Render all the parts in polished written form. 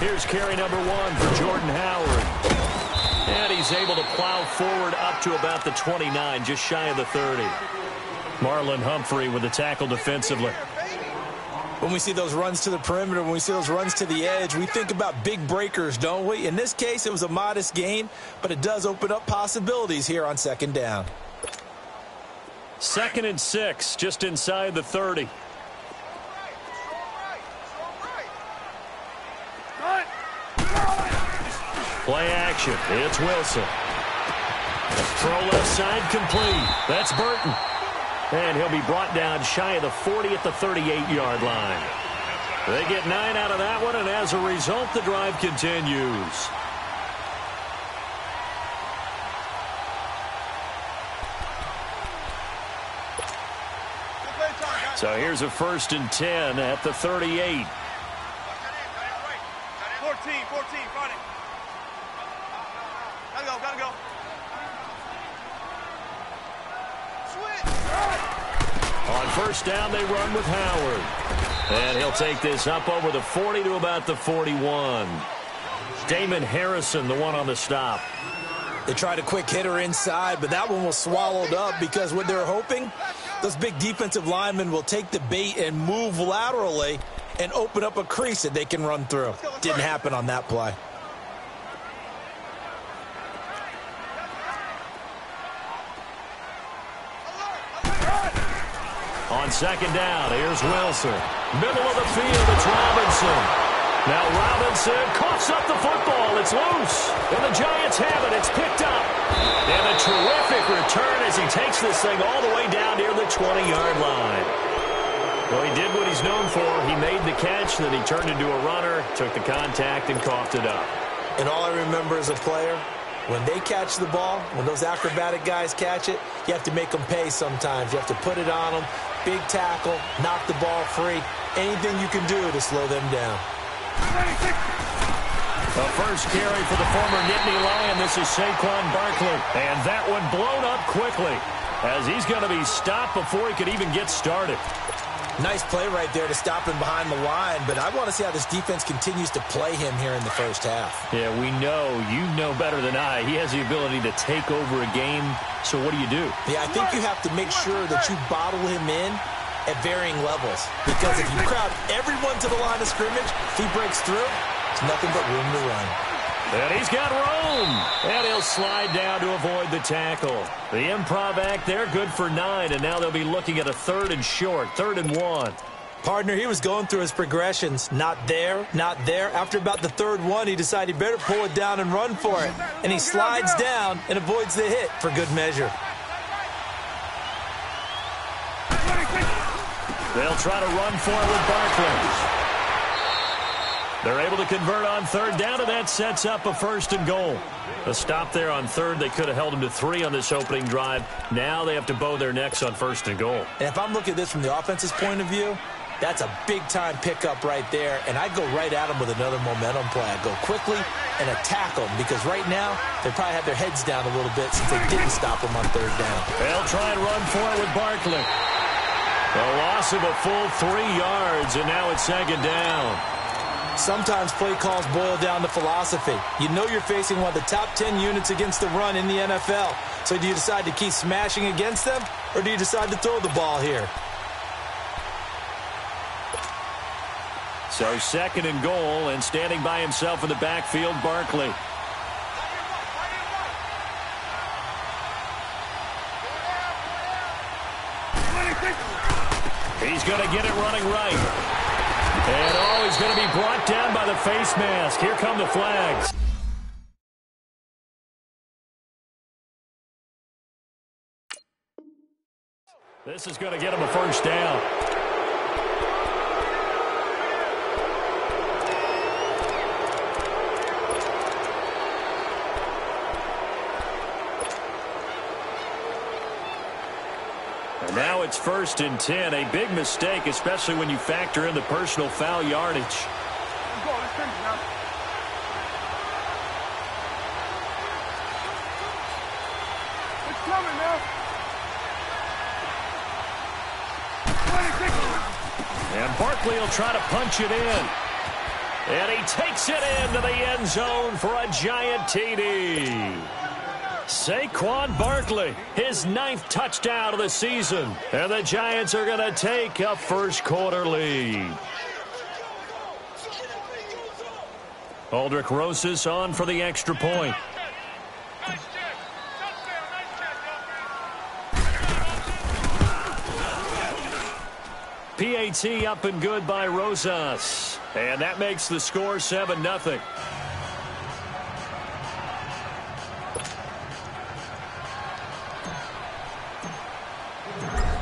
Here's carry number 1 for Jordan Howard. And he's able to plow forward up to about the 29, just shy of the 30. Marlon Humphrey with the tackle defensively. When we see those runs to the perimeter, when we see those runs to the edge, we think about big breakers, don't we? In this case, it was a modest gain, but it does open up possibilities here on second down. 2nd and 6, just inside the 30. Play action. It's Wilson. Throw left side complete. That's Burton. And he'll be brought down shy of the 40 at the 38-yard line. They get 9 out of that one, and as a result, the drive continues. So here's a 1st and 10 at the 38. 14, front it. Gotta go. On 1st down, they run with Howard. And he'll take this up over the 40 to about the 41. Damon Harrison, the one on the stop. They tried a quick hitter inside, but that one was swallowed up because what they're hoping, those big defensive linemen will take the bait and move laterally and open up a crease that they can run through. Didn't happen on that play. On 2nd down, here's Wilson. Middle of the field, it's Robinson. Now Robinson coughs up the football. It's loose. And the Giants have it. It's picked up. And a terrific return as he takes this thing all the way down near the 20-yard line. Well, he did what he's known for. He made the catch, then he turned into a runner, took the contact, and coughed it up. And all I remember as a player, when they catch the ball, when those acrobatic guys catch it, you have to make them pay sometimes. You have to put it on them. Big tackle, knock the ball free. Anything you can do to slow them down. The first carry for the former Nittany Lion. This is Saquon Barkley. And that one blown up quickly as he's going to be stopped before he could even get started. Nice play right there to stop him behind the line, but I want to see how this defense continues to play him here in the first half. Yeah, we know. You know better than I. He has the ability to take over a game, so what do you do? Yeah, I think you have to make sure that you bottle him in at varying levels, because if you crowd everyone to the line of scrimmage, if he breaks through, it's nothing but room to run. And he's got room. And he'll slide down to avoid the tackle. The improv act there, good for 9. And now they'll be looking at a 3rd and short, 3rd and 1. Partner, he was going through his progressions. Not there, not there. After about the 3rd one, he decided he better pull it down and run for it. And he slides down and avoids the hit for good measure. They'll try to run for it with Barkley. They're able to convert on 3rd down, and that sets up a 1st and goal. A stop there on 3rd. They could have held him to 3 on this opening drive. Now they have to bow their necks on 1st and goal. And if I'm looking at this from the offense's point of view, that's a big-time pickup right there, and I'd go right at him with another momentum play. I'd go quickly and attack them, because right now they probably have their heads down a little bit since they didn't stop them on 3rd down. They'll try and run for it with Barkley. A loss of a full 3 yards, and now it's 2nd down. Sometimes play calls boil down to philosophy. You know you're facing one of the top 10 units against the run in the NFL. So do you decide to keep smashing against them, or do you decide to throw the ball here? So 2nd and goal, and standing by himself in the backfield, Barkley. He's going to get it running right. And, he's going to be brought down by the face mask. Here come the flags. This is going to get him a 1st down. And now it's 1st and 10. A big mistake, especially when you factor in the personal foul yardage. Let's go. Let's finish now. It's coming now. And Barkley will try to punch it in. And he takes it into the end zone for a giant TD. Saquon Barkley, his 9th touchdown of the season. And the Giants are going to take a first-quarter lead. Aldrich Rosas on for the extra point. PAT up and good by Rosas. And that makes the score 7-0.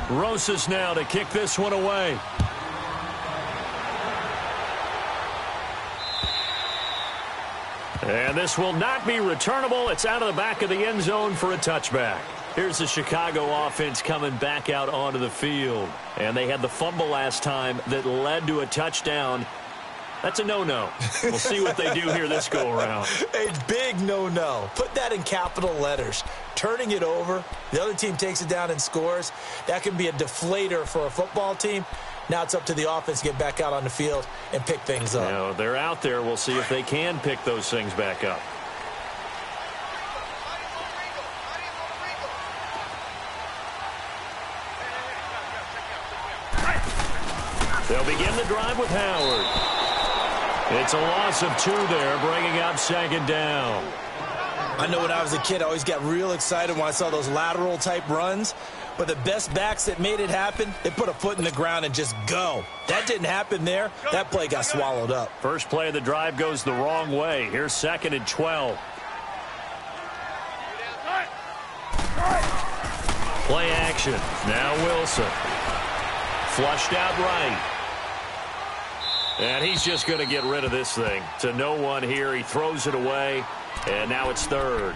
Rosas now to kick this one away. And this will not be returnable. It's out of the back of the end zone for a touchback. Here's the Chicago offense coming back out onto the field. And they had the fumble last time that led to a touchdown. That's a no-no. We'll see what they do here this go-around. A big no-no. Put that in capital letters. Turning it over, the other team takes it down and scores. That can be a deflator for a football team. Now it's up to the offense to get back out on the field and pick things up. Now, they're out there. We'll see if they can pick those things back up. They'll begin the drive with Howard. It's a loss of 2 there, bringing up 2nd down. I know when I was a kid, I always got real excited when I saw those lateral-type runs. But the best backs that made it happen, they put a foot in the ground and just go. That didn't happen there. That play got swallowed up. First play of the drive goes the wrong way. Here's 2nd and 12. Play action. Now Wilson. Flushed out right. And he's just going to get rid of this thing. To no one here. He throws it away. And now it's 3rd.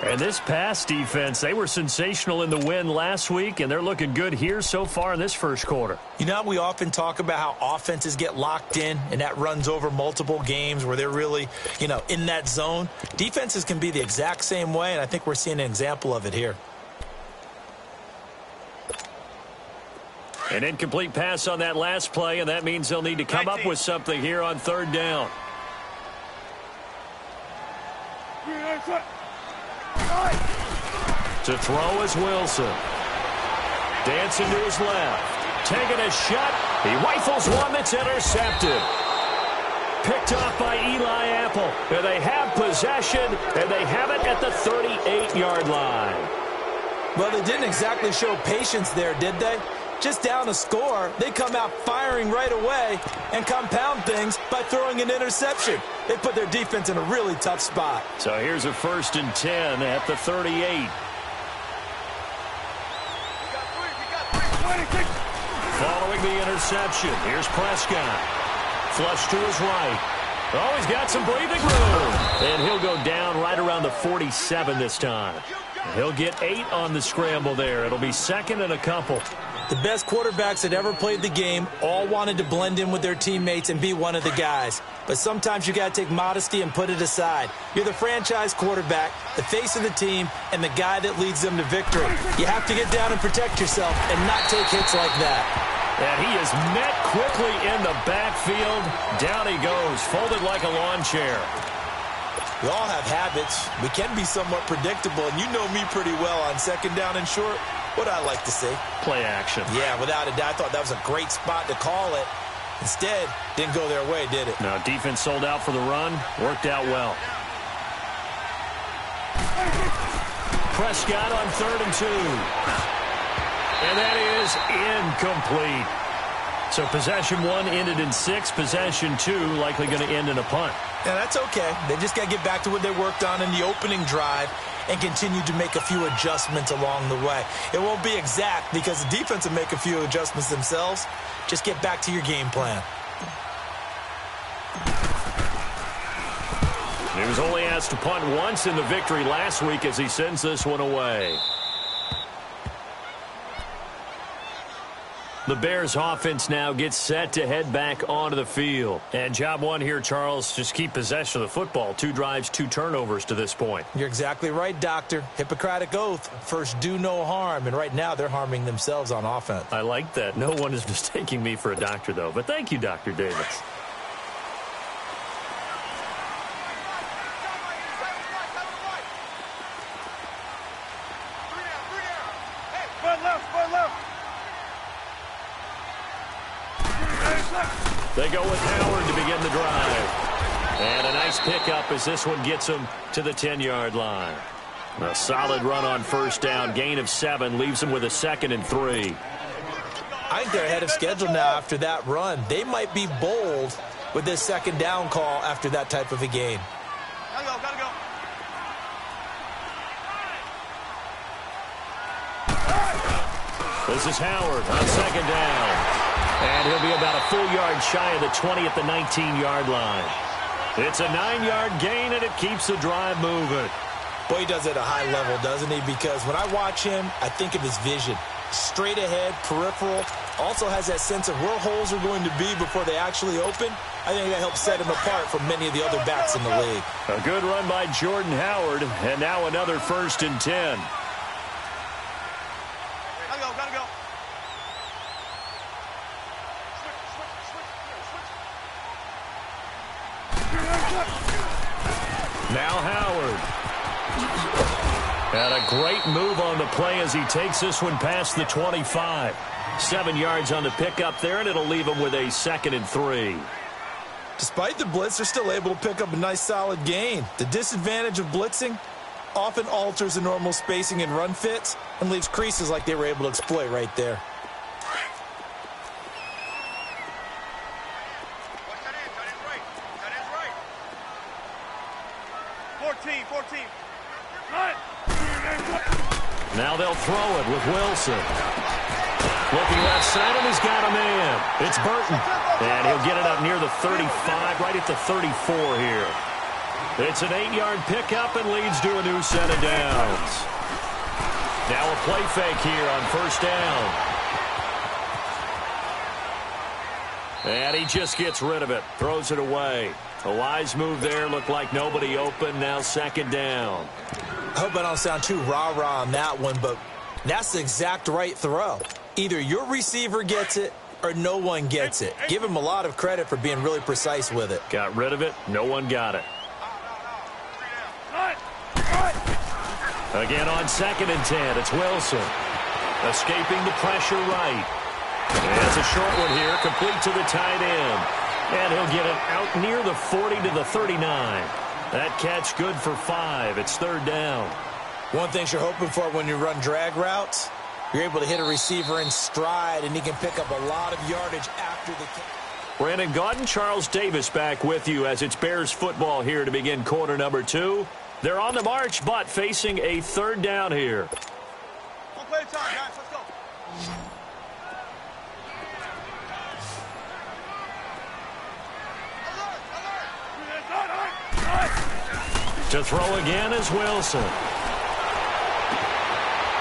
And this pass defense, they were sensational in the win last week, and they're looking good here so far in this first quarter. You know, we often talk about how offenses get locked in, and that runs over multiple games where they're really, in that zone. Defenses can be the exact same way, and I think we're seeing an example of it here. An incomplete pass on that last play, and that means they'll need to come up with something here on 3rd down. To throw is Wilson. Dancing to his left. Taking a shot. He rifles one that's intercepted. Picked off by Eli Apple. And they have possession, and they have it at the 38-yard line. Well, they didn't exactly show patience there, did they? Just down a score, they come out firing right away and compound things by throwing an interception. They put their defense in a really tough spot. So here's a 1st and 10 at the 38. Following the interception, here's Prescott. Flush to his right. Oh, he's got some breathing room. And he'll go down right around the 47 this time. He'll get 8 on the scramble there. It'll be 2nd and a couple. The best quarterbacks that ever played the game all wanted to blend in with their teammates and be one of the guys. But sometimes you got to take modesty and put it aside. You're the franchise quarterback, the face of the team, and the guy that leads them to victory. You have to get down and protect yourself and not take hits like that. And he is met quickly in the backfield. Down he goes, folded like a lawn chair. We all have habits. We can be somewhat predictable, and you know me pretty well on 2nd down and short. What I like to see. Play action. Yeah, without a doubt, I thought that was a great spot to call it. Instead, didn't go their way, did it? No, defense sold out for the run. Worked out well. Prescott on 3rd and 2. And that is incomplete. So possession 1 ended in 6. Possession 2 likely going to end in a punt. Yeah, that's okay. They just got to get back to what they worked on in the opening drive and continue to make a few adjustments along the way. It won't be exact because the defense will make a few adjustments themselves. Just get back to your game plan. He was only asked to punt once in the victory last week as he sends this one away. The Bears offense now gets set to head back onto the field. And job 1 here, Charles, just keep possession of the football. 2 drives, 2 turnovers to this point. You're exactly right, Doctor. Hippocratic oath. First, do no harm. And right now, they're harming themselves on offense. I like that. No one is mistaking me for a doctor, though. But thank you, Dr. Davis. They go with Howard to begin the drive. And a nice pickup as this one gets him to the 10-yard line. A solid run on first down. Gain of 7 leaves them with a 2nd and 3. I think they're ahead of schedule now after that run. They might be bold with this 2nd down call after that type of a game. Gotta go. This is Howard on 2nd down. And he'll be about a full yard shy of the 20 at the 19-yard line. It's a 9-yard gain, and it keeps the drive moving. Boy, he does it at a high level, doesn't he? Because when I watch him, I think of his vision. Straight ahead, peripheral. Also has that sense of where holes are going to be before they actually open. I think that helps set him apart from many of the other backs in the league. A good run by Jordan Howard, and now another 1st and 10. Gotta go. Now Howard. And a great move on the play as he takes this one past the 25. 7 yards on the pickup there, and it'll leave him with a 2nd and 3. Despite the blitz, they're still able to pick up a nice solid gain. The disadvantage of blitzing often alters the normal spacing and run fits and leaves creases like they were able to exploit right there. Right. 14. Now they'll throw it with Wilson. Looking left side, and he's got a man. It's Burton. And he'll get it up near the 35, right at the 34 here. It's an 8-yard pickup and leads to a new set of downs. Now a play fake here on first down. And he just gets rid of it, throws it away. A wise move there, looked like nobody open, now 2nd down. I hope I don't sound too rah-rah on that one, but that's the exact right throw. Either your receiver gets it or no one gets it. Give him a lot of credit for being really precise with it. Got rid of it, no one got it. Again on 2nd and 10, it's Wilson. Escaping the pressure right. And it's a short one here, complete to the tight end. And he'll get it out near the 40 to the 39. That catch good for 5. It's 3rd down. One thing you're hoping for when you run drag routes, you're able to hit a receiver in stride, and he can pick up a lot of yardage after the catch. Brandon Gaudin, Charles Davis back with you as it's Bears football here to begin quarter number 2. They're on the march, but facing a 3rd down here. One play at a time, guys. Let's go. To throw again is Wilson.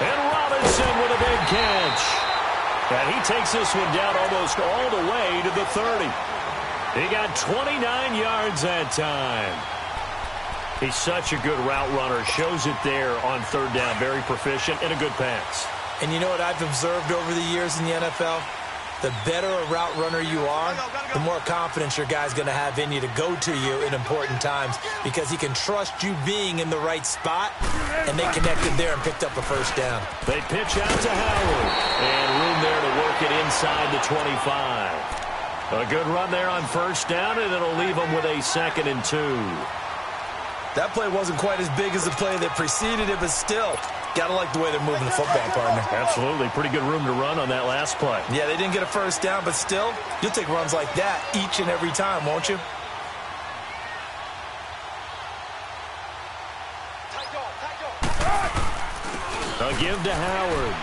And Robinson with a big catch. And he takes this one down almost all the way to the 30. He got 29 yards that time. He's such a good route runner. Shows it there on 3rd down. Very proficient and a good pass. And you know what I've observed over the years in the NFL? The better a route runner you are, the more confidence your guy's going to have in you to go to you in important times because he can trust you being in the right spot, and they connected there and picked up a 1st down. They pitch out to Howard, and room there to work it inside the 25. A good run there on 1st down, and it'll leave them with a 2nd and 2. That play wasn't quite as big as the play that preceded it, but still, gotta like the way they're moving the football, partner. Absolutely. Pretty good room to run on that last play. Yeah, they didn't get a 1st down, but still, you'll take runs like that each and every time, won't you? A give to Howard.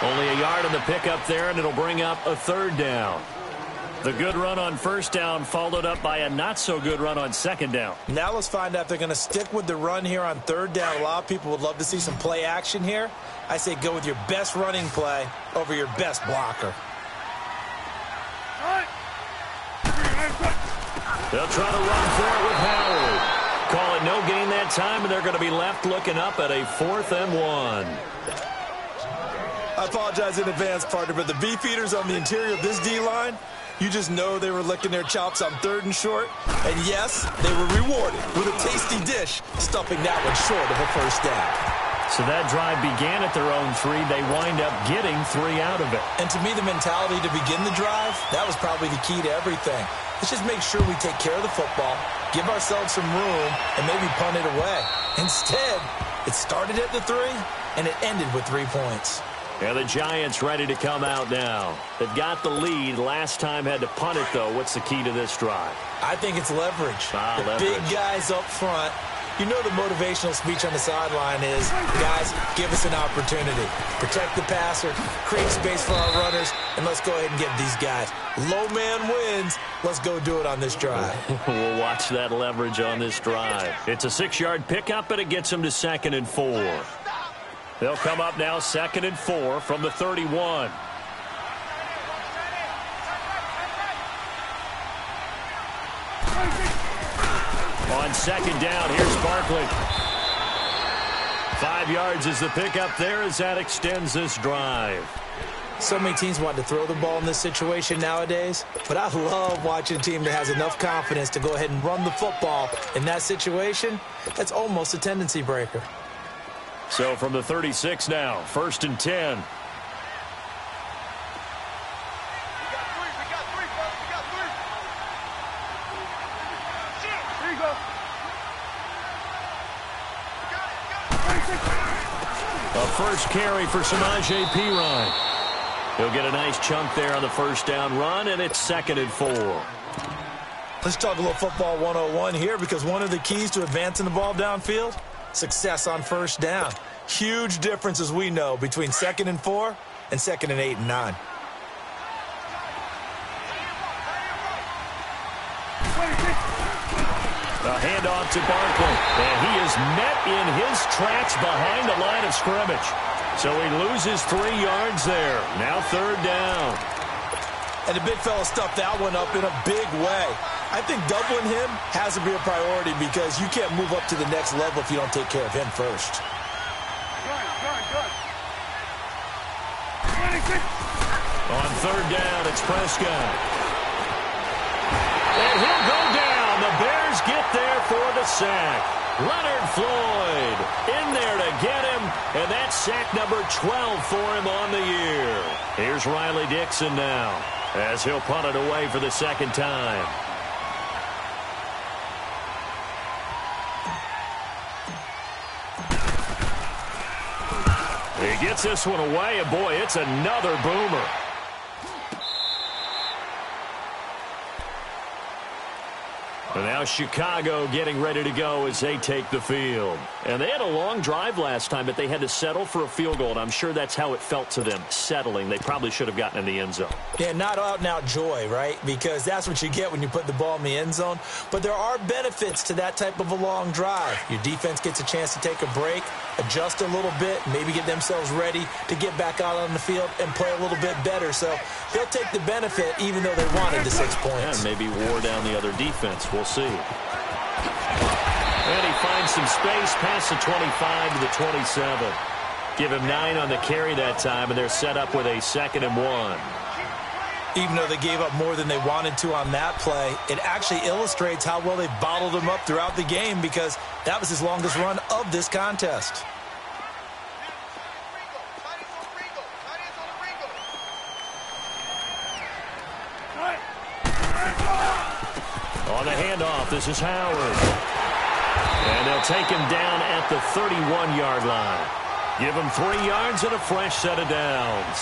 Only a yard on the pickup there, and it'll bring up a 3rd down. The good run on 1st down followed up by a not-so-good run on 2nd down. Now let's find out if they're going to stick with the run here on 3rd down. A lot of people would love to see some play action here. I say go with your best running play over your best blocker. They'll try to run for it with Howard. Call it no gain that time, and they're going to be left looking up at a 4th and 1. I apologize in advance, partner, but the beefeaters on the interior of this D-line, you just know they were licking their chops on 3rd and short. And yes, they were rewarded with a tasty dish, stuffing that one short of a 1st down. So that drive began at their own 3. They wind up getting 3 out of it. And to me, the mentality to begin the drive, that was probably the key to everything. Let's just make sure we take care of the football, give ourselves some room, and maybe punt it away. Instead, it started at the 3, and it ended with 3 points. And the Giants ready to come out now. They've got the lead. Last time had to punt it, though. What's the key to this drive? I think it's leverage. Leverage. Big guys up front. You know the motivational speech on the sideline is, guys, give us an opportunity. Protect the passer, create space for our runners, and let's go ahead and get these guys. Low man wins. Let's go do it on this drive. We'll watch that leverage on this drive. It's a 6-yard pickup, and it gets them to 2nd and 4. They'll come up now 2nd and 4 from the 31. On 2nd down, here's Barkley. 5 yards is the pickup there as that extends this drive. So many teams want to throw the ball in this situation nowadays, but I love watching a team that has enough confidence to go ahead and run the football in that situation. That's almost a tendency breaker. So from the 36 now, 1st and 10. A first carry for Samaje Perine. He'll get a nice chunk there on the 1st down run, and it's 2nd and 4. Let's talk a little football 101 here, because one of the keys to advancing the ball downfield, success on 1st down. Huge difference, as we know, between 2nd and 4 and 2nd and 8 and 9. A handoff to Barkley, and he is met in his tracks behind the line of scrimmage. So he loses 3 yards there. Now 3rd down. And the big fella stuffed that one up in a big way. I think doubling him has to be a priority, because you can't move up to the next level if you don't take care of him first. On 3rd down, it's Prescott. And he'll go down. The Bears get there for the sack. Leonard Floyd in there to get him, and that's sack number 12 for him on the year. Here's Riley Dixon now, as he'll punt it away for the 2nd time. He gets this one away, and boy, it's another boomer. And now Chicago getting ready to go as they take the field. And they had a long drive last time, but they had to settle for a field goal, and I'm sure that's how it felt to them, settling. They probably should have gotten in the end zone. Yeah, not out-and-out joy, right? Because that's what you get when you put the ball in the end zone. But there are benefits to that type of a long drive. Your defense gets a chance to take a break, adjust a little bit, maybe get themselves ready to get back out on the field and play a little bit better. So they'll take the benefit even though they wanted the 6 points. And maybe wore down the other defense. We'll see. And he finds some space past the 25 to the 27. Give him 9 on the carry that time, and they're set up with a 2nd and 1. Even though they gave up more than they wanted to on that play, it actually illustrates how well they bottled them up throughout the game, because that was his longest run of this contest. On the handoff, this is Howard. And they'll take him down at the 31-yard line. Give him 3 yards and a fresh set of downs.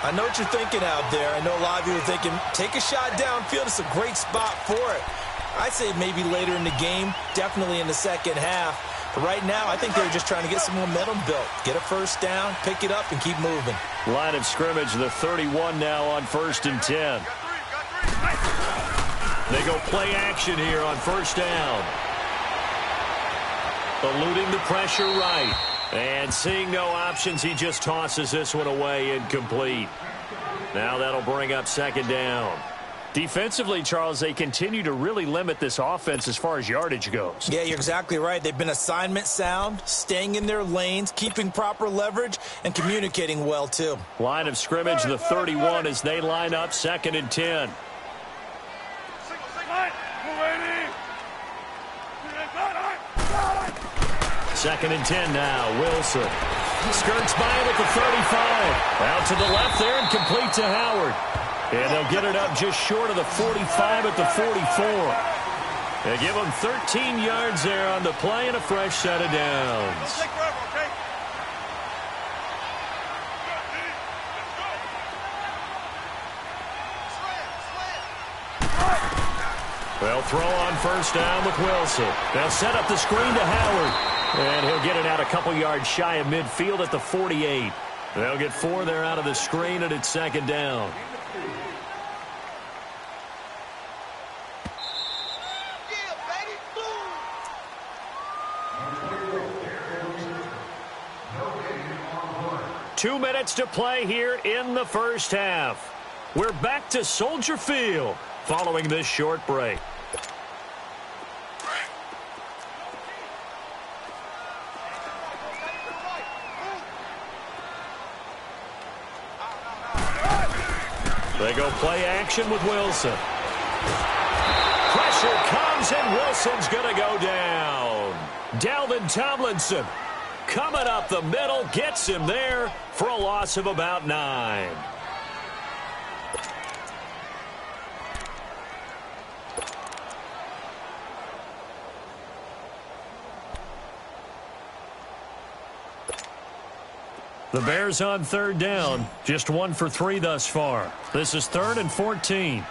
I know what you're thinking out there. I know a lot of you are thinking, take a shot downfield. It's a great spot for it. I'd say maybe later in the game, definitely in the second half. But right now, I think they were just trying to get some momentum built. Get a 1st down, pick it up, and keep moving. Line of scrimmage, the 31 now on 1st and 10. They go play action here on 1st down. Eluding the pressure right. And seeing no options, he just tosses this one away incomplete. Now that'll bring up 2nd down. Defensively, Charles, they continue to really limit this offense as far as yardage goes. Yeah, you're exactly right. They've been assignment sound, staying in their lanes, keeping proper leverage, and communicating well, too. Line of scrimmage, the 31, as they line up 2nd and 10. 2nd and 10 now. Wilson skirts by him at the 35. Out to the left there and complete to Howard. And they'll get it up just short of the 45 at the 44. They give him 13 yards there on the play and a fresh set of downs. They'll throw on first down with Wilson. They'll set up the screen to Howard. And he'll get it out a couple yards shy of midfield at the 48. They'll get 4 there out of the screen, and it's 2nd down. Two minutes to play here in the first half. We're back to Soldier Field following this short break. They go play action with Wilson. Pressure comes, and Wilson's going to go down. Dalvin Tomlinson coming up the middle, gets him there for a loss of about 9. The Bears on 3rd down, just 1 for 3 thus far. This is 3rd and 14.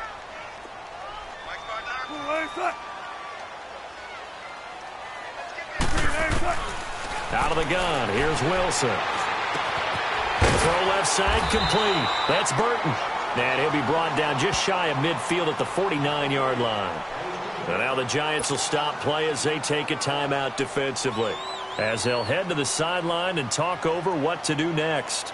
Out of the gun, here's Wilson. Throw left side, complete. That's Burton. And he'll be brought down just shy of midfield at the 49-yard line. And now the Giants will stop play as they take a timeout defensively, as they'll head to the sideline and talk over what to do next.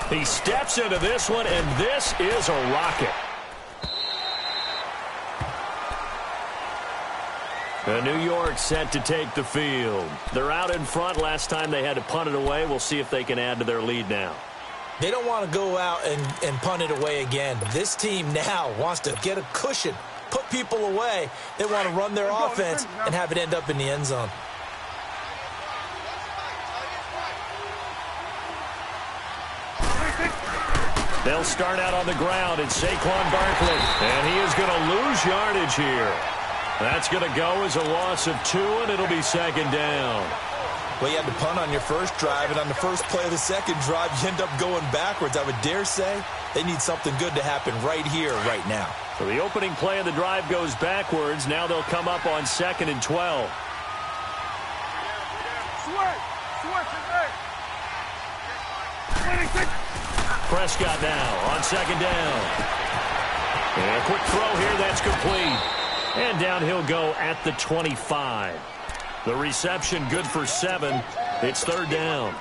He steps into this one, and this is a rocket. New York set to take the field. They're out in front. Last time they had to punt it away. We'll see if they can add to their lead now. They don't want to go out and punt it away again. This team now wants to get a cushion, put people away. They want to run their offense and have it end up in the end zone. They'll start out on the ground. It's Saquon Barkley, and he is going to lose yardage here. That's going to go as a loss of 2, and it'll be 2nd down. Well, you had to punt on your first drive, and on the first play of the second drive, you end up going backwards. I would dare say they need something good to happen right here, right now. So the opening play of the drive goes backwards. Now they'll come up on 2nd and 12. Prescott now on 2nd down. And a quick throw here, that's complete. And down he'll go at the 25. The reception good for 7. It's 3rd down.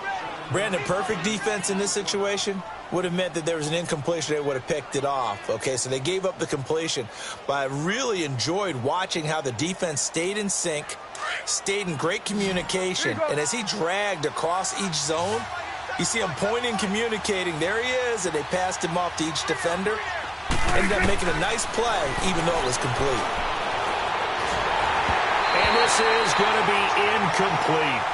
Brandon, perfect defense in this situation would have meant that there was an incompletion. They would have picked it off. Okay, so they gave up the completion. But I really enjoyed watching how the defense stayed in sync, stayed in great communication. And as he dragged across each zone, you see him pointing, communicating. There he is, and they passed him off to each defender. Ended up making a nice play, even though it was complete. And this is going to be incomplete.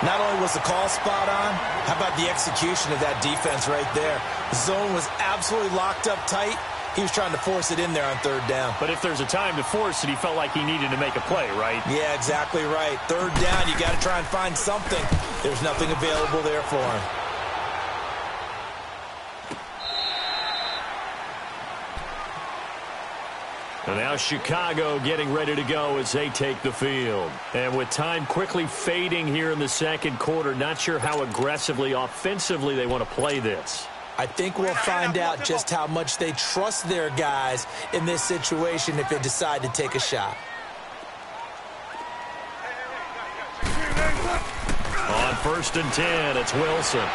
Not only was the call spot on, how about the execution of that defense right there? The zone was absolutely locked up tight. He was trying to force it in there on 3rd down. But if there's a time to force it, he felt like he needed to make a play, right? Yeah, exactly right. 3rd down, you got to try and find something. There's nothing available there for him. And now Chicago getting ready to go as they take the field. And with time quickly fading here in the second quarter, not sure how aggressively, offensively they want to play this. I think we'll find out just how much they trust their guys in this situation if they decide to take a shot. On 1st and 10, it's Wilson.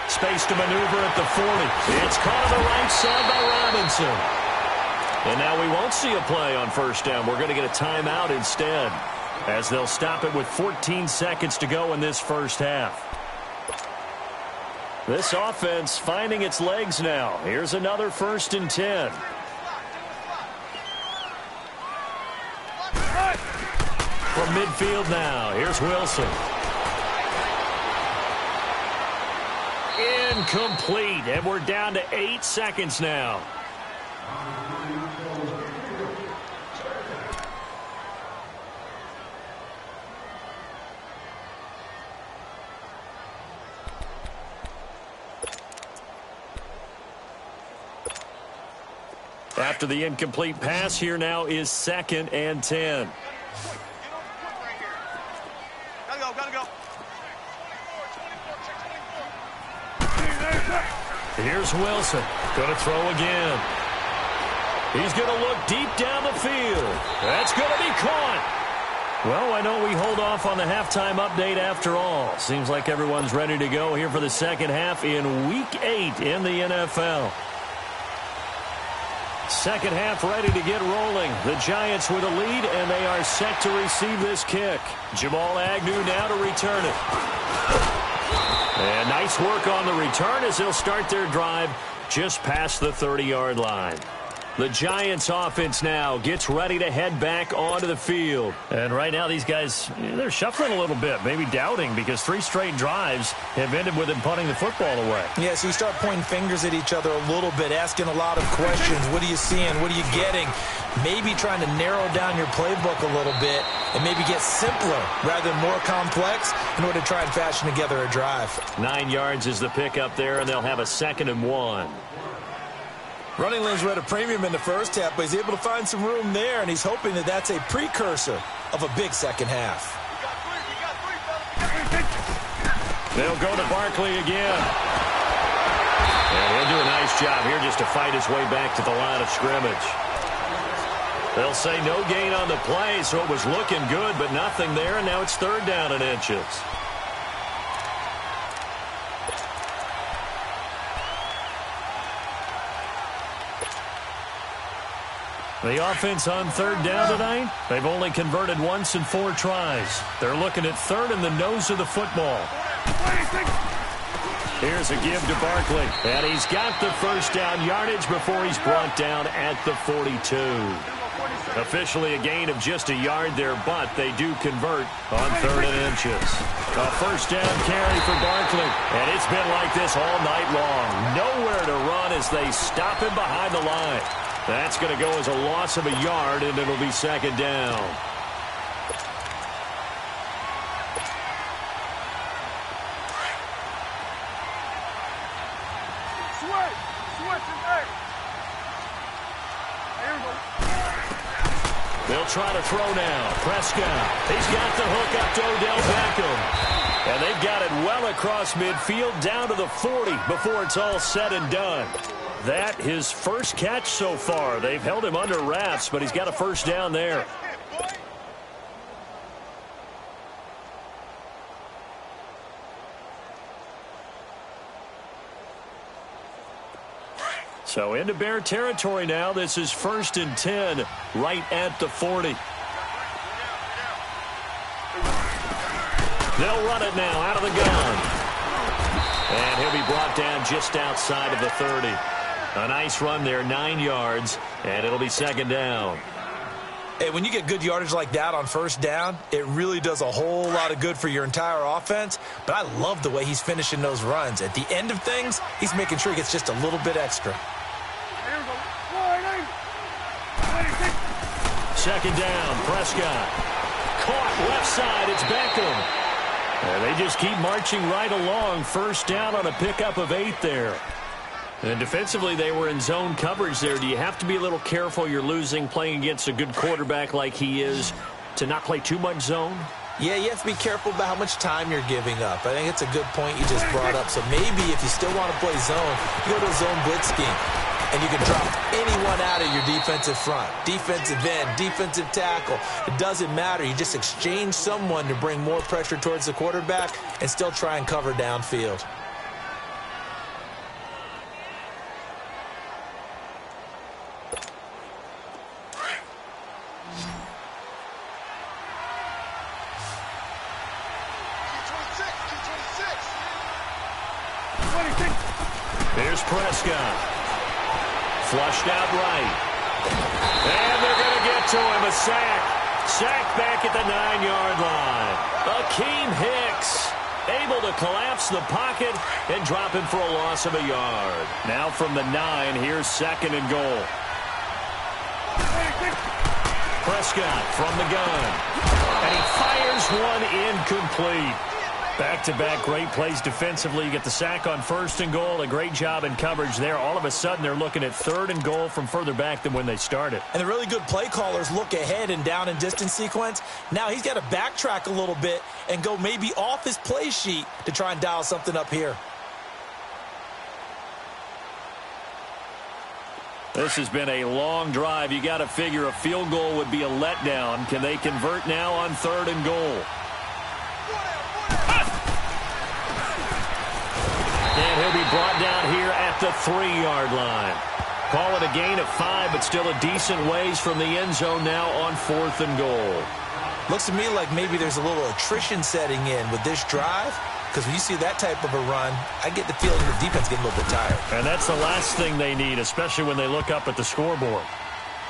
Space to maneuver at the 40. It's caught on the right side by Robinson. And now we won't see a play on 1st down. We're going to get a timeout instead, as they'll stop it with 14 seconds to go in this first half. This offense finding its legs now. Here's another 1st and 10. From midfield now, here's Wilson. Incomplete, and we're down to 8 seconds now. After the incomplete pass, here now is 2nd and 10. Gotta go. Here's Wilson. Going to throw again. He's going to look deep down the field. That's going to be caught. Well, why don't we hold off on the halftime update after all? Seems like everyone's ready to go here for the second half in Week 8 in the NFL. Second half ready to get rolling. The Giants with a lead, and they are set to receive this kick. Jamal Agnew now to return it. And nice work on the return as they'll start their drive just past the 30-yard line. The Giants offense now gets ready to head back onto the field. And right now these guys, they're shuffling a little bit, maybe doubting, because 3 straight drives have ended with them punting the football away. Yeah, so you start pointing fingers at each other a little bit, asking a lot of questions. What are you seeing? What are you getting? Maybe trying to narrow down your playbook a little bit and maybe get simpler rather than more complex in order to try and fashion together a drive. 9 yards is the pickup there, and they'll have a 2nd and 1. Running lanes were at a premium in the first half, but he's able to find some room there, and he's hoping that that's a precursor of a big second half. They'll go to Barkley again. And he'll do a nice job here just to fight his way back to the line of scrimmage. They'll say no gain on the play, so it was looking good, but nothing there, and now it's 3rd down and inches. The offense on 3rd down tonight, they've only converted once in 4 tries. They're looking at 3rd in the nose of the football. Here's a give to Barkley, and he's got the 1st down yardage before he's brought down at the 42. Officially a gain of just a yard there, but they do convert on 3rd and inches. A 1st down carry for Barkley, and it's been like this all night long. Nowhere to run as they stop him behind the line. That's going to go as a loss of a yard, and it'll be 2nd down. They'll try to throw now. Prescott. He's got the hook up to Odell Beckham. And they've got it well across midfield down to the 40 before it's all said and done. That his first catch so far. They've held him under wraps, but he's got a 1st down there. So into Bear territory now. This is 1st and 10 right at the 40. They'll run it now out of the gun. And he'll be brought down just outside of the 30. A nice run there, 9 yards, and it'll be 2nd down. Hey, when you get good yardage like that on 1st down, it really does a whole lot of good for your entire offense. But I love the way he's finishing those runs. At the end of things, he's making sure he gets just a little bit extra. 2nd down, Prescott. Caught left side, it's Beckham. And they just keep marching right along. 1st down on a pickup of 8 there. And defensively, they were in zone coverage there. Do you have to be a little careful? You're losing, playing against a good quarterback like he is, to not play too much zone? Yeah, you have to be careful about how much time you're giving up. I think it's a good point you just brought up. So maybe if you still want to play zone, you go to a zone blitz scheme. And you can drop anyone out of your defensive front. Defensive end, defensive tackle. It doesn't matter. You just exchange someone to bring more pressure towards the quarterback and still try and cover downfield. Here's Prescott. Flushed out right. And they're going to get to him. A sack. Sack back at the 9-yard line. Akeem Hicks able to collapse the pocket and drop him for a loss of a yard. Now from the 9, here's 2nd and goal. Prescott from the gun. And he fires one incomplete. Back-to-back great plays defensively. You get the sack on 1st and goal. A great job in coverage there. All of a sudden, they're looking at 3rd and goal from further back than when they started. And the really good play callers look ahead and down and distance sequence. Now he's got to backtrack a little bit and go maybe off his play sheet to try and dial something up here. This has been a long drive. You got to figure a field goal would be a letdown. Can they convert now on 3rd and goal? And he'll be brought down here at the 3-yard line. Call it a gain of 5, but still a decent ways from the end zone now on 4th and goal. Looks to me like maybe there's a little attrition setting in with this drive, because when you see that type of a run, I get the feeling the defense getting a little bit tired. And that's the last thing they need, especially when they look up at the scoreboard.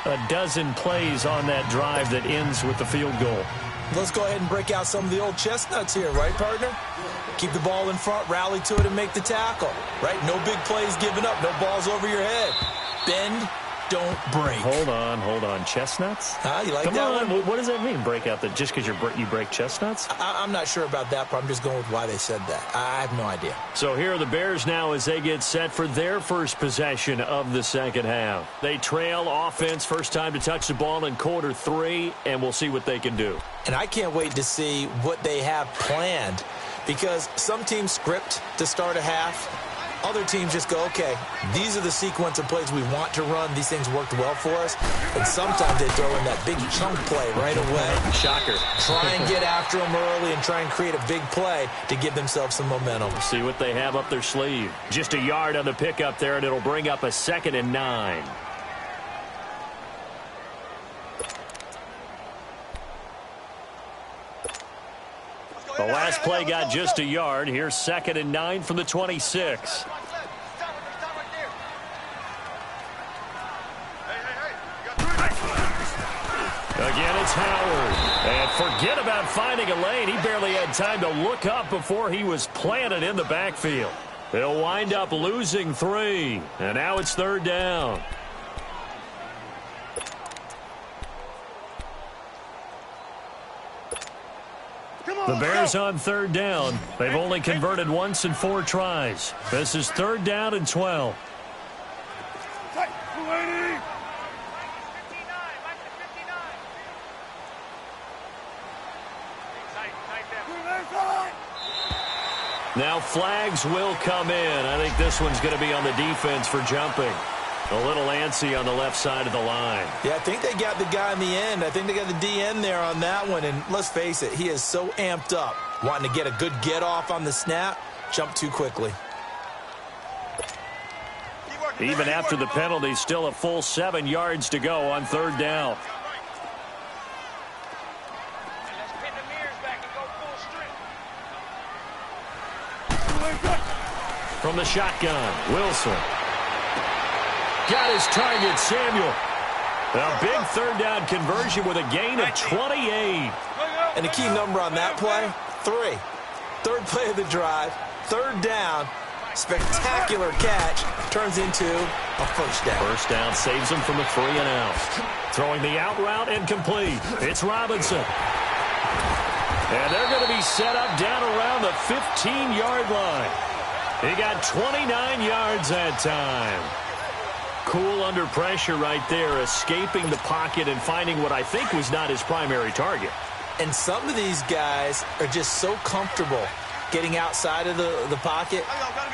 A dozen plays on that drive that ends with the field goal. Let's go ahead and break out some of the old chestnuts here, right, partner? Keep the ball in front, rally to it, and make the tackle, right? No big plays given up, no balls over your head. Bend, don't break. Hold on. Chestnuts? You like Come that on. one? What does that mean, break out? Just because you break chestnuts? I'm not sure about that, but I'm just going with why they said that. I have no idea. So here are the Bears now as they get set for their first possession of the second half. They trail offense, first time to touch the ball in quarter 3, and we'll see what they can do. And I can't wait to see what they have planned, because some teams script to start a half. Other teams just go, okay, these are the sequence of plays we want to run. These things worked well for us. And sometimes they throw in that big chunk play right away. Shocker. Try and get after them early and try and create a big play to give themselves some momentum. See what they have up their sleeve. Just a yard on the pickup there, and it'll bring up a 2nd and 9. The last play got just a yard. Here's 2nd and 9 from the 26. Again, it's Howard. And forget about finding a lane. He barely had time to look up before he was planted in the backfield. They'll wind up losing 3. And now it's 3rd down. The Bears on 3rd down. They've only converted once in 4 tries. This is 3rd down and 12. Now flags will come in. I think this one's going to be on the defense for jumping. A little antsy on the left side of the line. Yeah, I think they got the guy in the end. I think they got the DN there on that one. And let's face it, he is so amped up, wanting to get a good get off on the snap, jump too quickly. Even after the penalty, still a full 7 yards to go on 3rd down. From the shotgun, Wilson. Got his target, Samuel. A big 3rd down conversion with a gain of 28. And the key number on that play, 3. 3rd play of the drive, 3rd down, spectacular catch, turns into a 1st down. 1st down saves him from a 3 and out. Throwing the out route and complete. It's Robinson. And they're going to be set up down around the 15-yard line. He got 29 yards that time. Cool under pressure right there, escaping the pocket and finding what I think was not his primary target. And some of these guys are just so comfortable getting outside of the pocket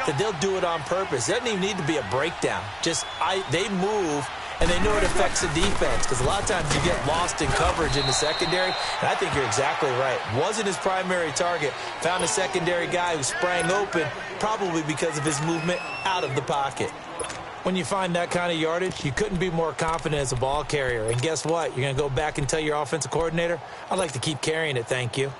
that they'll do it on purpose. It doesn't even need to be a breakdown. They move, and they know it affects the defense, because a lot of times you get lost in coverage in the secondary, and I think you're exactly right. Wasn't his primary target. Found a secondary guy who sprang open, probably because of his movement out of the pocket. When you find that kind of yardage, you couldn't be more confident as a ball carrier. And guess what? You're going to go back and tell your offensive coordinator, I'd like to keep carrying it, thank you.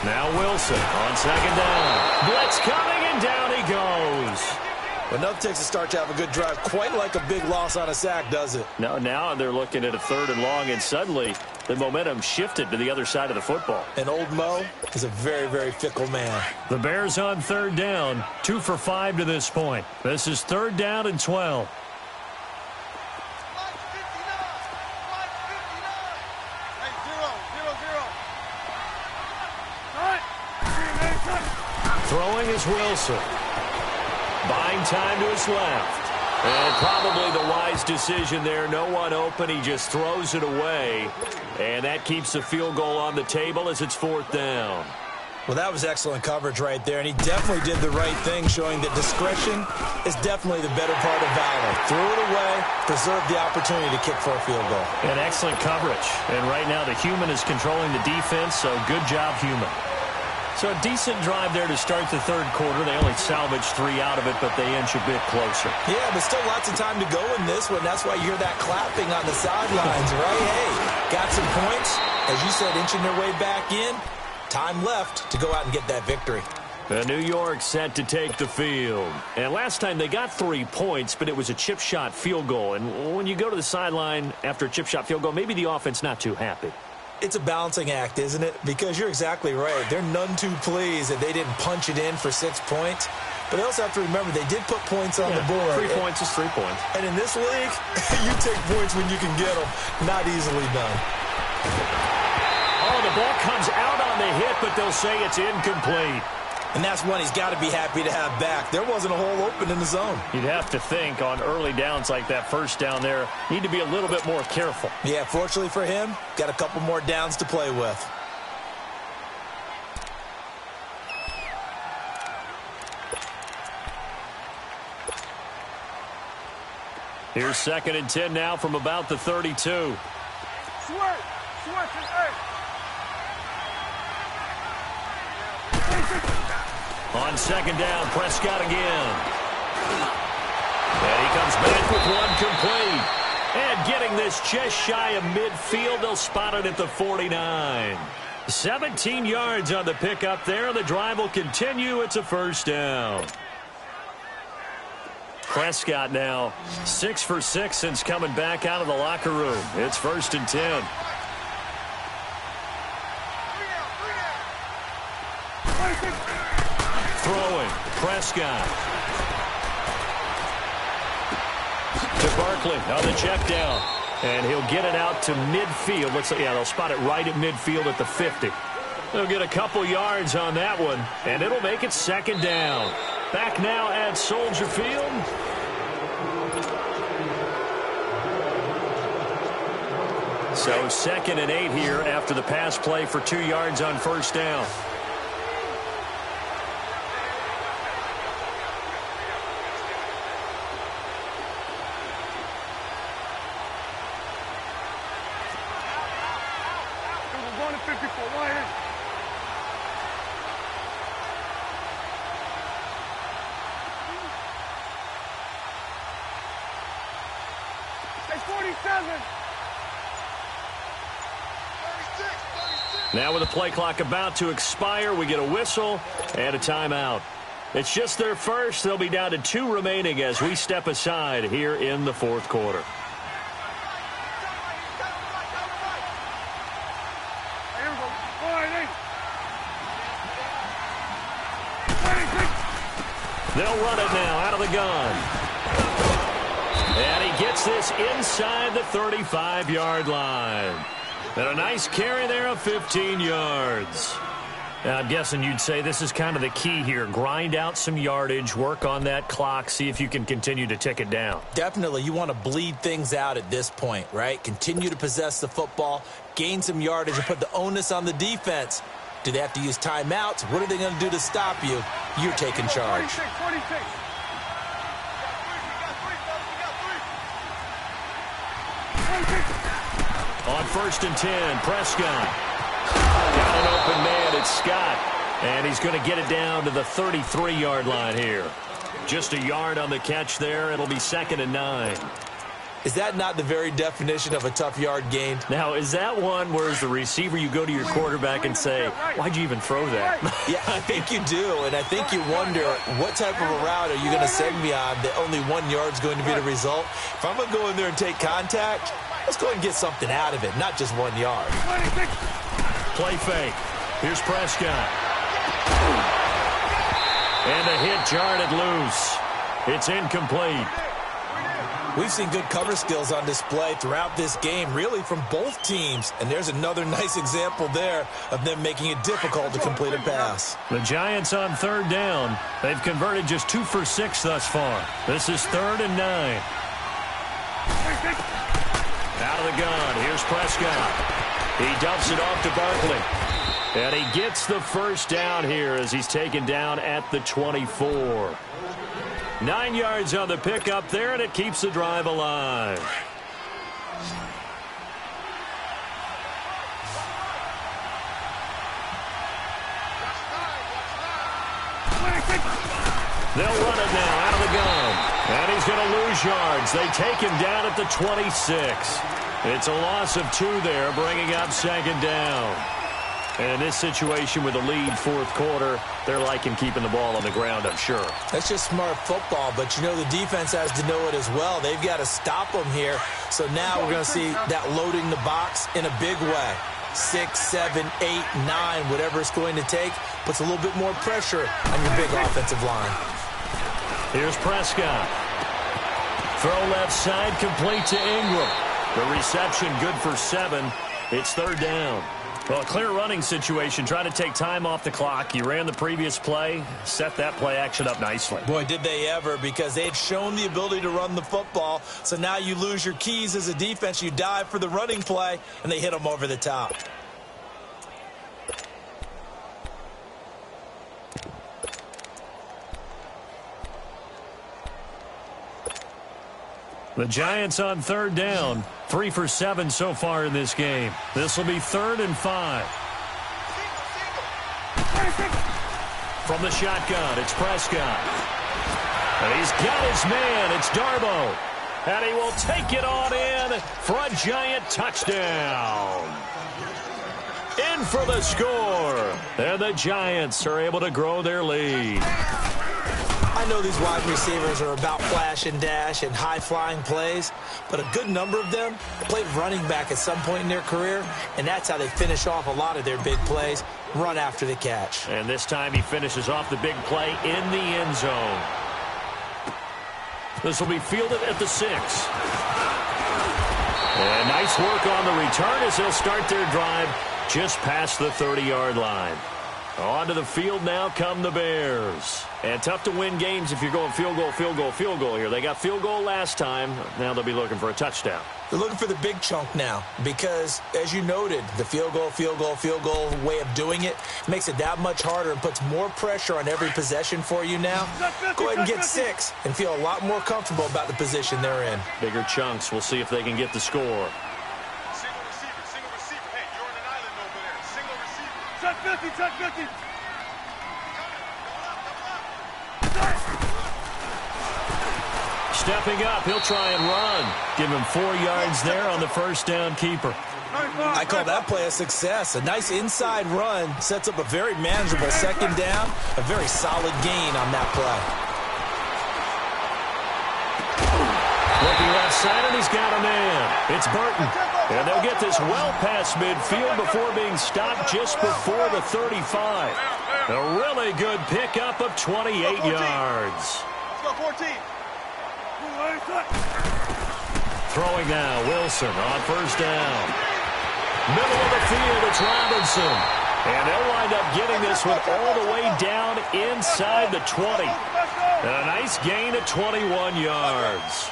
Now Wilson on second down. Blitz coming, and down he goes. Enough takes a start to have a good drive. Quite like a big loss on a sack, does it? Now they're looking at a 3rd and long, and suddenly the momentum shifted to the other side of the football. And old Mo is a very, very fickle man. The Bears on 3rd down, 2 for 5 to this point. This is 3rd down and 12. Throwing is Wilson. Buying time to his left. And probably the wise decision there. No one open. He just throws it away. And that keeps the field goal on the table as it's 4th down. Well, that was excellent coverage right there. And he definitely did the right thing, showing that discretion is definitely the better part of valor. Threw it away, preserved the opportunity to kick for a field goal. And excellent coverage. And right now the human is controlling the defense, so good job, human. So a decent drive there to start the 3rd quarter. They only salvaged 3 out of it, but they inch a bit closer. Yeah, but still lots of time to go in this one. That's why you hear that clapping on the sidelines, right? Hey, got some points. As you said, inching their way back in. Time left to go out and get that victory. New York set to take the field. And last time they got 3 points, but it was a chip shot field goal. And when you go to the sideline after a chip shot field goal, maybe the offense not too happy. It's a balancing act, isn't it? Because you're exactly right. They're none too pleased that they didn't punch it in for 6 points. But they also have to remember they did put points on the board. 3 points is 3 points. And in this league, you take points when you can get them. Not easily done. Oh, the ball comes out on the hit, but they'll say it's incomplete. And that's one he's got to be happy to have back. There wasn't a hole open in the zone. You'd have to think on early downs like that, 1st down there, need to be a little bit more careful. Yeah, fortunately for him, got a couple more downs to play with. Here's 2nd and 10 now from about the 32. On 2nd down, Prescott again. And he comes back with one complete. And getting this just shy of midfield, they'll spot it at the 49. 17 yards on the pickup there. The drive will continue. It's a 1st down. Prescott now 6 for 6 since coming back out of the locker room. It's 1st and 10. Throwing, Prescott. To Barkley on the check down. And he'll get it out to midfield. They'll spot it right at midfield at the 50. They'll get a couple yards on that one, and it'll make it 2nd down. Back now at Soldier Field. So 2nd and 8 here after the pass play for 2 yards on 1st down. Now with the play clock about to expire, we get a whistle and a timeout. It's just their first. They'll be down to 2 remaining as we step aside here in the 4th quarter. They'll run it now out of the gun. And he gets this inside the 35-yard line. And a nice carry there of 15 yards. Now, I'm guessing you'd say this is kind of the key here. Grind out some yardage, work on that clock, see if you can continue to tick it down. Definitely. You want to bleed things out at this point, right? Continue to possess the football, gain some yardage, and put the onus on the defense. Do they have to use timeouts? What are they going to do to stop you? You're taking charge. 46. On 1st and 10, Prescott. Got an open man, it's Scott. And he's going to get it down to the 33-yard line here. Just a yard on the catch there. It'll be 2nd and 9. Is that not the very definition of a tough yard gained? Now, is that one where as the receiver you go to your quarterback and say, why'd you even throw that? Yeah, I think you do, and I think you wonder what type of a route are you going to send me on that only 1 yard's going to be the result? If I'm going to go in there and take contact, let's go and get something out of it, not just 1 yard. Play fake. Here's Prescott. And the hit jarred loose. It's incomplete. We've seen good cover skills on display throughout this game, really from both teams. And there's another nice example there of them making it difficult to complete a pass. The Giants on 3rd down. They've converted just 2 for 6 thus far. This is 3rd and 9. Out of the gun. Here's Prescott. He dumps it off to Barkley. And he gets the first down here as he's taken down at the 24. 9 yards on the pickup there, and it keeps the drive alive. They'll run it now out of the gun. And he's going to lose yards. They take him down at the 26. It's a loss of 2 there, bringing up 2nd down. And in this situation with the lead 4th quarter, they're liking keeping the ball on the ground, I'm sure. That's just smart football, but you know the defense has to know it as well. They've got to stop them here. So now we're going to see that loading the box in a big way. 6, 7, 8, 9, whatever it's going to take, puts a little bit more pressure on your big offensive line. Here's Prescott. Throw left side, complete to Ingram. The reception good for 7. It's 3rd down. Well, a clear running situation. Try to take time off the clock. You ran the previous play, set that play action up nicely. Boy, did they ever, because they'd shown the ability to run the football. So now you lose your keys as a defense. You dive for the running play, and they hit them over the top. The Giants on 3rd down. 3 for 7 so far in this game. This will be 3rd and 5. From the shotgun, it's Prescott. And he's got his man. It's Darbo. And he will take it on in for a Giant touchdown. In for the score. And the Giants are able to grow their lead. I know these wide receivers are about flash and dash and high-flying plays, but a good number of them played running back at some point in their career, and that's how they finish off a lot of their big plays, run after the catch. And this time he finishes off the big play in the end zone. This will be fielded at the 6. And nice work on the return as they'll start their drive just past the 30-yard line. Onto the field now come the Bears. And tough to win games if you're going field goal, field goal, field goal here. They got field goal last time. Now they'll be looking for a touchdown. They're looking for the big chunk now because, as you noted, the field goal, field goal, field goal way of doing it makes it that much harder and puts more pressure on every possession for you now. Go ahead and get 6 and feel a lot more comfortable about the position they're in. Bigger chunks. We'll see if they can get the score. Single receiver. Hey, you're on an island over there. Single receiver. Check 50. Stepping up, he'll try and run. Give him 4 yards there on the first down keeper. I call that play a success. A nice inside run sets up a very manageable 2nd down. A very solid gain on that play. Looking left side, and he's got a man. It's Burton. And they'll get this well past midfield before being stopped just before the 35. A really good pickup of 28 yards. Let's go 14. Throwing now, Wilson on first down. Middle of the field, it's Robinson. And they'll wind up getting this one all the way down inside the 20. And a nice gain of 21 yards.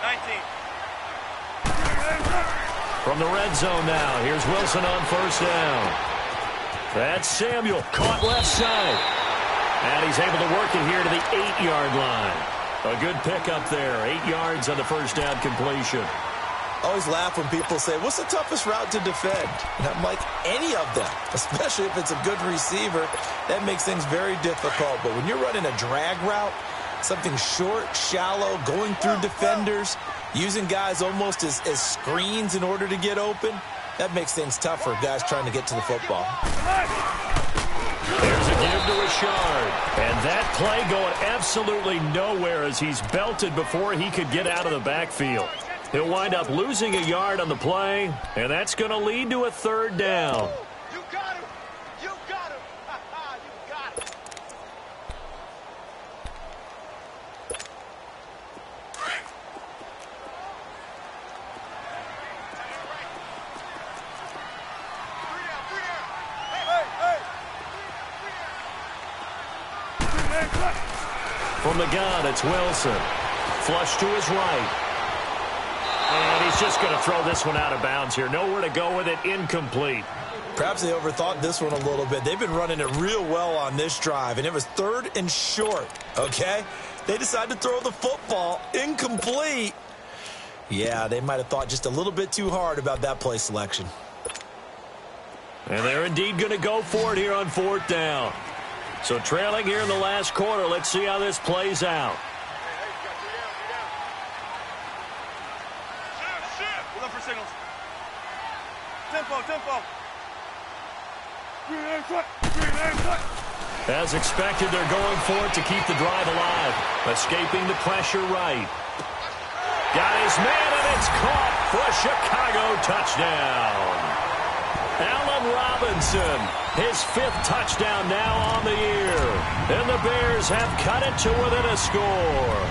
19. From the red zone now, here's Wilson on first down. That's Samuel, caught left side. And he's able to work it here to the 8-yard line. A good pickup there, 8 yards on the first down completion. I always laugh when people say, what's the toughest route to defend? And I'm like, any of them, especially if it's a good receiver. That makes things very difficult. But when you're running a drag route, Something short, shallow, going through defenders, using guys almost as screens in order to get open. That makes things tough for guys trying to get to the football. There's a give to Richard. And that play going absolutely nowhere as he's belted before he could get out of the backfield. He'll wind up losing a yard on the play, and that's going to lead to a third down. You got him. You got him. You got him. From the gun, it's Wilson. Flush to his right. And he's just going to throw this one out of bounds here. Nowhere to go with it. Incomplete. Perhaps they overthought this one a little bit. They've been running it real well on this drive, and it was 3rd and short, okay? They decided to throw the football. Incomplete. Yeah, they might have thought just a little bit too hard about that play selection. And they're indeed going to go for it here on 4th down. So trailing here in the last quarter. Let's see how this plays out. We're looking for signals. Tempo. As expected, they're going for it to keep the drive alive. Escaping the pressure right. Got his man, and it's caught for a Chicago touchdown. Allen Robinson, his 5th touchdown now on the year. And the Bears have cut it to within a score.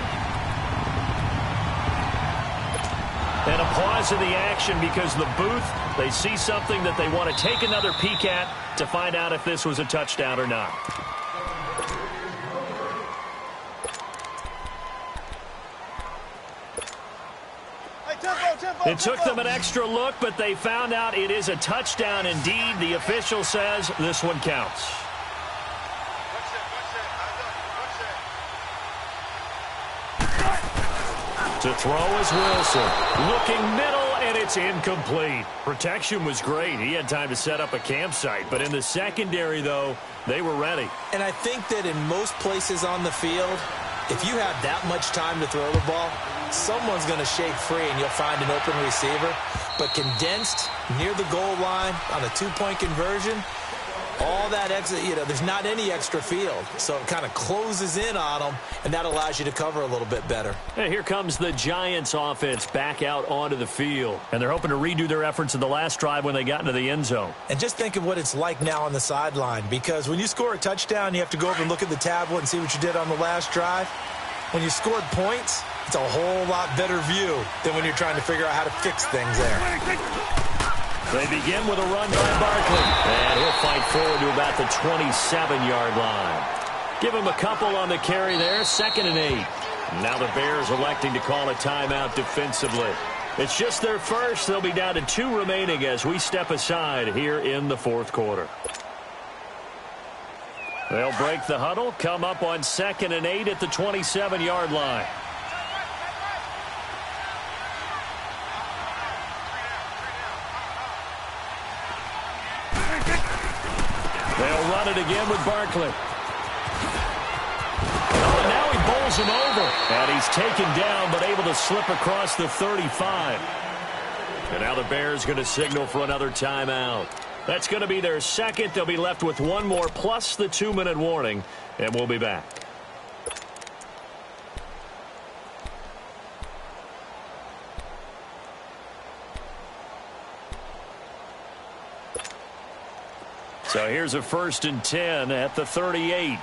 And a pause in the action because the booth, they see something that they want to take another peek at to find out if this was a touchdown or not. It took them an extra look, but they found out it is a touchdown indeed. The official says this one counts. To throw is Wilson. Looking middle, and it's incomplete. Protection was great. He had time to set up a campsite. But in the secondary, though, they were ready. And I think that in most places on the field, if you have that much time to throw the ball, someone's going to shake free and you'll find an open receiver. But condensed near the goal line on a 2-point conversion, all that extra, there's not any extra field. So it kind of closes in on them, and that allows you to cover a little bit better. And here comes the Giants offense back out onto the field. And they're hoping to redo their efforts in the last drive when they got into the end zone. And just think of what it's like now on the sideline, because when you score a touchdown, you have to go over and look at the tablet and see what you did on the last drive. When you scored points, it's a whole lot better view than when you're trying to figure out how to fix things there. They begin with a run by Barkley. And he'll fight forward to about the 27-yard line. Give him a couple on the carry there. 2nd and 8. Now the Bears electing to call a timeout defensively. It's just their first. They'll be down to 2 remaining as we step aside here in the 4th quarter. They'll break the huddle, come up on 2nd and 8 at the 27-yard line. They'll run it again with Barkley. Oh, and now he bowls him over. And he's taken down, but able to slip across the 35. And now the Bears going to signal for another timeout. That's going to be their second. They'll be left with one more, plus the 2-minute warning, and we'll be back. So here's a 1st and 10 at the 38.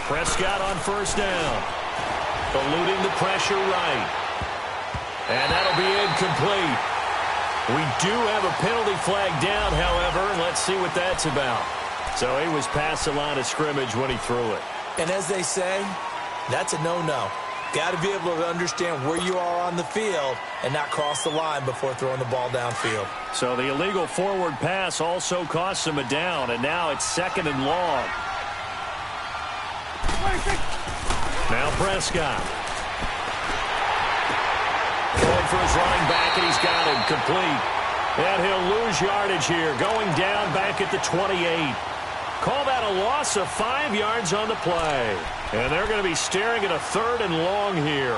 Prescott on 1st down. Eluding the pressure right. And that'll be incomplete. We do have a penalty flag down, however, and let's see what that's about. So he was past the line of scrimmage when he threw it. And as they say, that's a no-no. Got to be able to understand where you are on the field and not cross the line before throwing the ball downfield. So the illegal forward pass also cost him a down, and now it's 2nd and long. Now Prescott. Going for his running back, and he's got him complete. And he'll lose yardage here, going down back at the 28. Call that a loss of 5 yards on the play. And they're going to be staring at a 3rd and long here.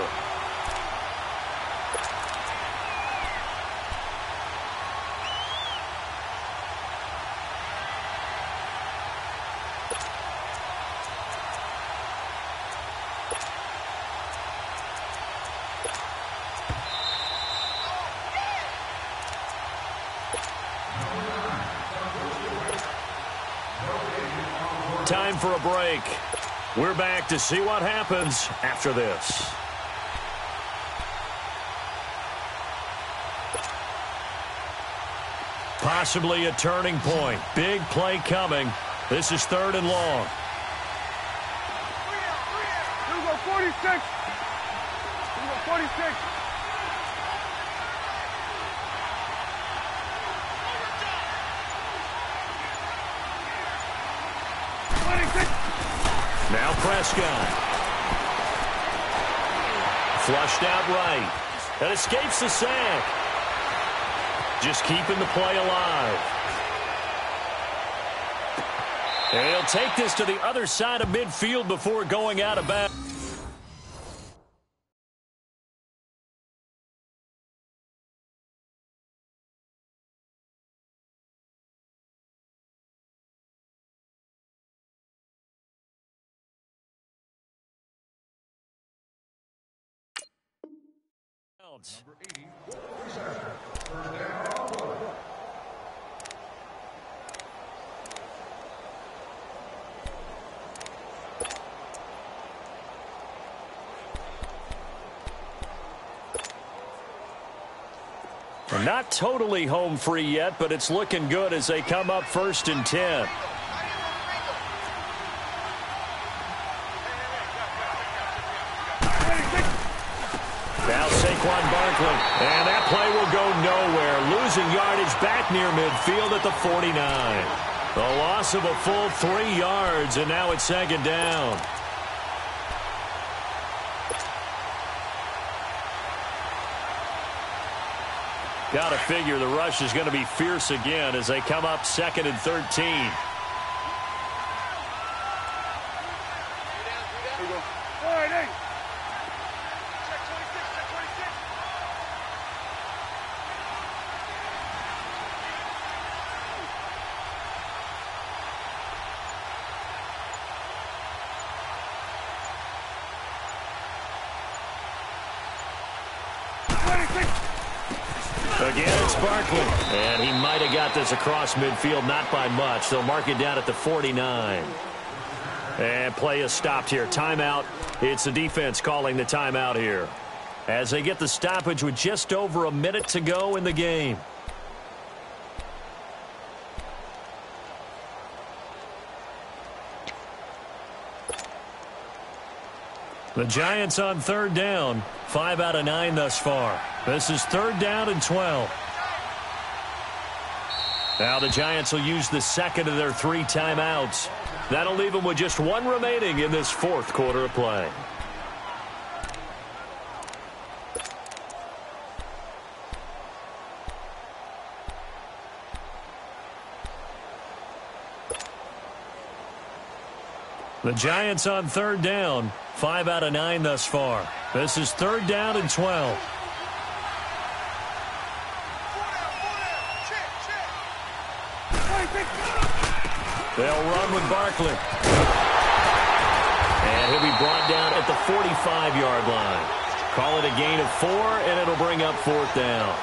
Time for a break. We're back to see what happens after this. Possibly a turning point. Big play coming. This is 3rd and long. Here we go, 46. Here we go, 46. Now Prescott. Flushed out right. And escapes the sack. Just keeping the play alive. And he'll take this to the other side of midfield before going out of bounds. Number 80, reception. First down. Not totally home free yet, but it's looking good as they come up 1st and 10. Now Saquon Barkley, and that play will go nowhere. Losing yardage back near midfield at the 49. A loss of a full 3 yards, and now it's 2nd down. Got to figure the rush is going to be fierce again as they come up 2nd and 13. Again, it's Barkley. And he might have got this across midfield, not by much. They'll mark it down at the 49. And play is stopped here. Timeout. It's the defense calling the timeout here, as they get the stoppage with just over a minute to go in the game. The Giants on 3rd down. 5 out of 9 thus far. This is 3rd down and 12. Now the Giants will use the 2nd of their 3 timeouts. That'll leave them with just 1 remaining in this 4th quarter of play. The Giants on 3rd down. 5 out of 9 thus far. This is 3rd down and 12. They'll run with Barkley. And he'll be brought down at the 45-yard line. Call it a gain of 4, and it'll bring up 4th down.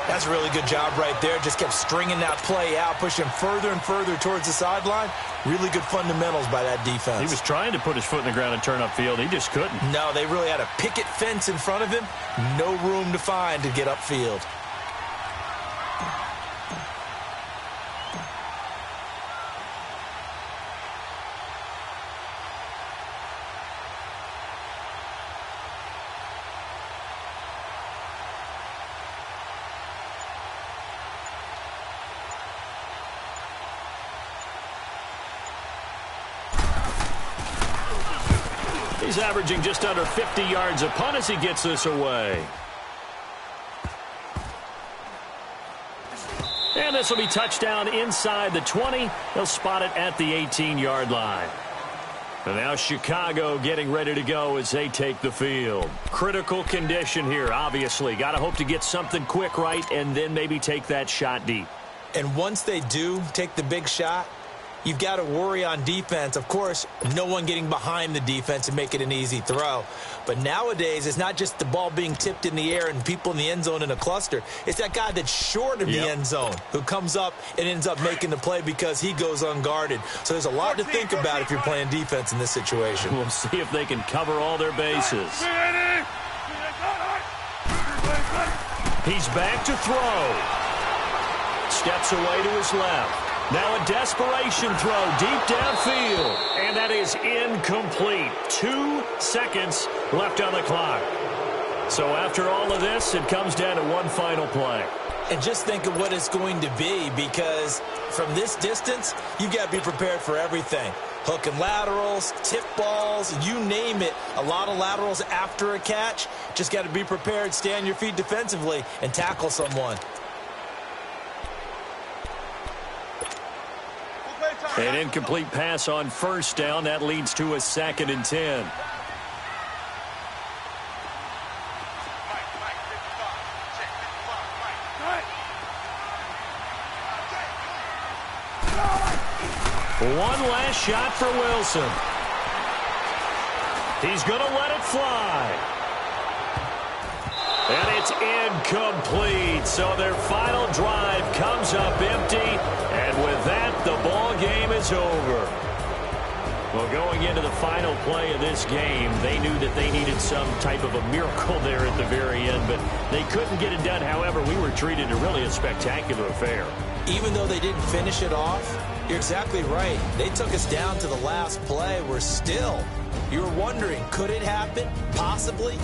That's a really good job right there. Just kept stringing that play out, pushing further and further towards the sideline. Really good fundamentals by that defense. He was trying to put his foot in the ground and turn upfield. He just couldn't. No, they really had a picket fence in front of him. No room to find to get upfield. He's averaging just under 50 yards a punt as he gets this away. And this will be touchdown inside the 20. They'll spot it at the 18-yard line. And now Chicago getting ready to go as they take the field. Critical condition here, obviously. Got to hope to get something quick right and then maybe take that shot deep. And once they do take the big shot, you've got to worry on defense. Of course, no one getting behind the defense and make it an easy throw. But nowadays, it's not just the ball being tipped in the air and people in the end zone in a cluster. It's that guy that's short of the end zone who comes up and ends up making the play because he goes unguarded. So there's a lot to think about if you're playing defense in this situation. We'll see if they can cover all their bases. He's back to throw. Steps away to his left. Now a desperation throw deep downfield. And that is incomplete. 2 seconds left on the clock. So after all of this, it comes down to one final play. And just think of what it's going to be, because from this distance, you've got to be prepared for everything. Hook and laterals, tip balls, you name it. A lot of laterals after a catch. Just got to be prepared, stay on your feet defensively, and tackle someone. An incomplete pass on first down. That leads to a 2nd and 10. One last shot for Wilson. He's going to let it fly. And it's incomplete. So their final drive comes up empty. And with that, the ball game is over. Well, going into the final play of this game, they knew that they needed some type of a miracle there at the very end, but they couldn't get it done. However, we were treated to really a spectacular affair. Even though they didn't finish it off, you're exactly right. They took us down to the last play. We're still, you were wondering, could it happen? Possibly.